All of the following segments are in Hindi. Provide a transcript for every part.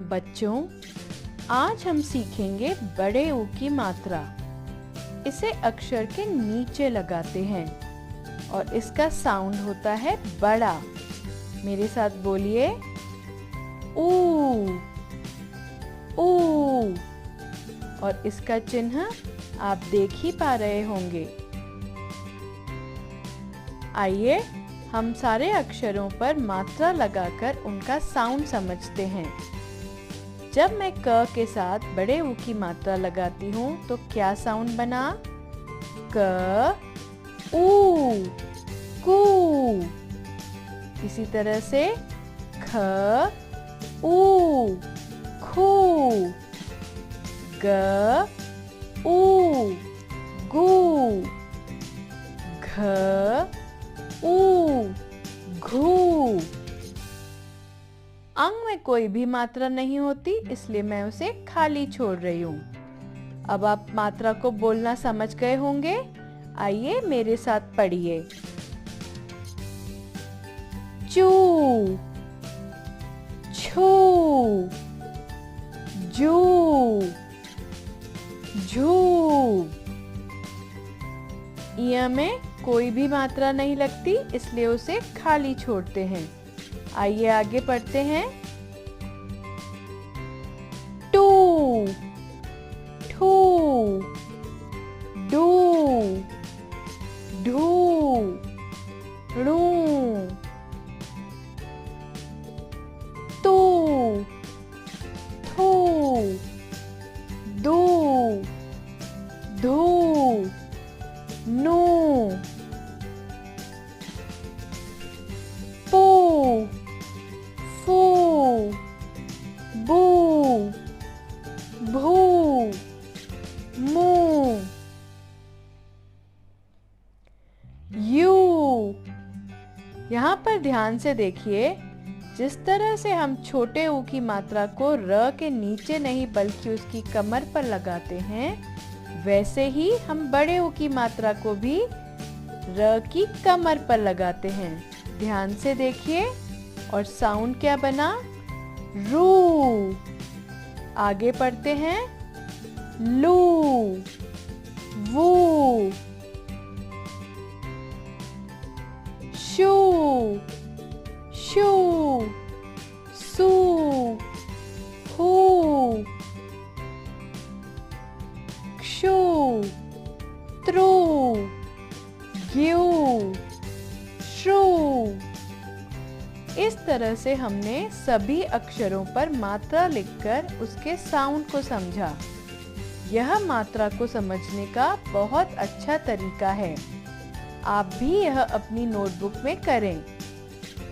बच्चों, आज हम सीखेंगे बड़े ऊ की मात्रा। इसे अक्षर के नीचे लगाते हैं और इसका साउंड होता है बड़ा। मेरे साथ बोलिए, ऊ ऊ। और इसका चिन्ह आप देख ही पा रहे होंगे। आइए हम सारे अक्षरों पर मात्रा लगाकर उनका साउंड समझते हैं। जब मैं क के साथ बड़े ऊ की मात्रा लगाती हूँ तो क्या साउंड बना? क ऊ कू। इसी तरह से ख ऊ खू। ग ऊ गू। घ ऊ घू। अंग में कोई भी मात्रा नहीं होती, इसलिए मैं उसे खाली छोड़ रही हूँ। अब आप मात्रा को बोलना समझ गए होंगे। आइए मेरे साथ पढ़िए। चू छू जू झू। य में कोई भी मात्रा नहीं लगती, इसलिए उसे खाली छोड़ते हैं। आइए आगे पढ़ते हैं। टू ठू डू ढू ढू। तू थू दू धू नू। पू फू बू भू मू। यू। यहाँ पर ध्यान से देखिए, जिस तरह से हम छोटे ऊ की मात्रा को र के नीचे नहीं बल्कि उसकी कमर पर लगाते हैं, वैसे ही हम बड़े ऊ की मात्रा को भी र की कमर पर लगाते हैं। ध्यान से देखिए। और साउंड क्या बना? रू। आगे पढ़ते हैं। लू वू शू शू सू हू क्षू त्रु ग्यू श्रू। इस तरह से हमने सभी अक्षरों पर मात्रा लिखकर उसके साउंड को समझा। यह मात्रा को समझने का बहुत अच्छा तरीका है। आप भी यह अपनी नोटबुक में करें,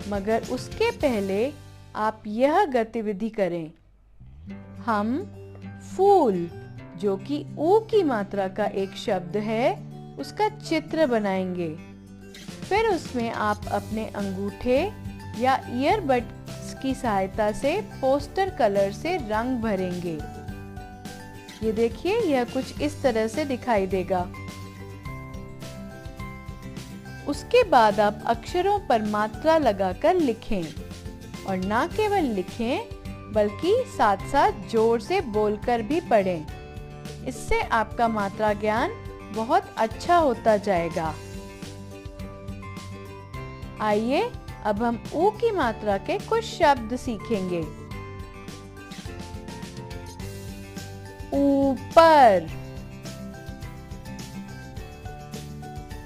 मगर उसके पहले आप यह गतिविधि करें। हम फूल, जो कि ऊ की मात्रा का एक शब्द है, उसका चित्र बनाएंगे। फिर उसमें आप अपने अंगूठे या ईयरबड्स की सहायता से पोस्टर कलर से रंग भरेंगे। ये देखिए, यह कुछ इस तरह से दिखाई देगा। उसके बाद आप अक्षरों पर मात्रा लगाकर लिखें, और ना केवल लिखें बल्कि साथ साथ जोर से बोलकर भी पढ़ें। इससे आपका मात्रा ज्ञान बहुत अच्छा होता जाएगा। आइए अब हम ऊ की मात्रा के कुछ शब्द सीखेंगे। ऊपर,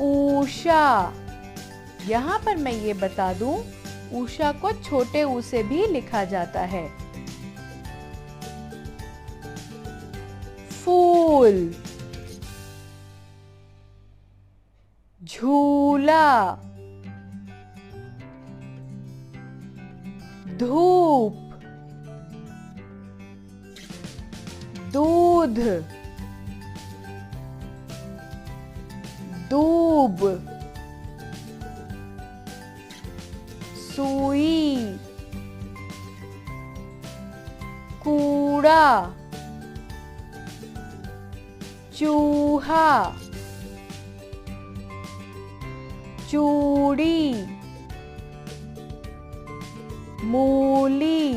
ऊषा। यहाँ पर मैं ये बता दूं, ऊषा को छोटे ऊ से भी लिखा जाता है। फूल, झूला, धूप, दूध, दूब, सुई, कूड़ा, चूहा, चूड़ी, मूली,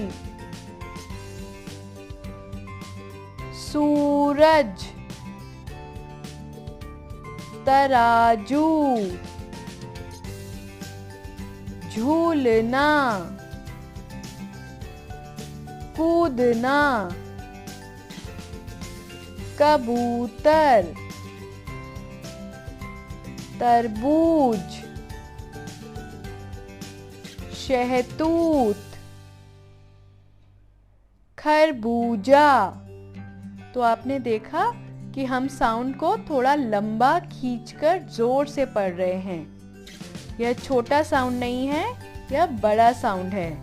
सूरज, तराजू, झूलना, कूदना, कबूतर, तरबूज, शहतूत, खरबूजा। तो आपने देखा कि हम साउंड को थोड़ा लंबा खींचकर जोर से पढ़ रहे हैं। यह छोटा साउंड नहीं है, यह बड़ा साउंड है।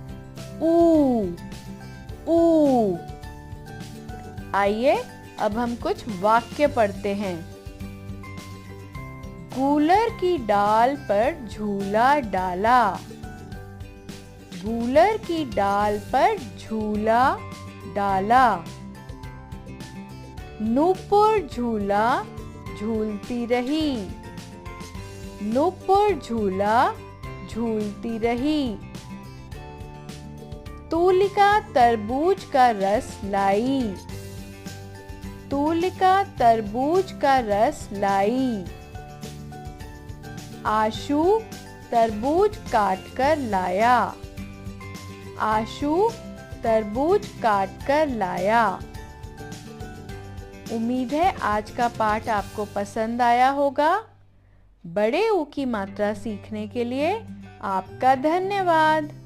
ऊ ऊ। आइए अब हम कुछ वाक्य पढ़ते हैं। गूलर की डाल पर झूला डाला। गूलर की डाल पर झूला डाला। नूपुर झूला झूलती रही। नूपुर झूला झूलती रही। तूलिका तरबूज का रस लाई। तूलिका तरबूज का रस लाई। आशु तरबूज काट कर लाया। आशु तरबूज काट कर लाया। उम्मीद है आज का पाठ आपको पसंद आया होगा। बड़े ऊ की मात्रा सीखने के लिए आपका धन्यवाद।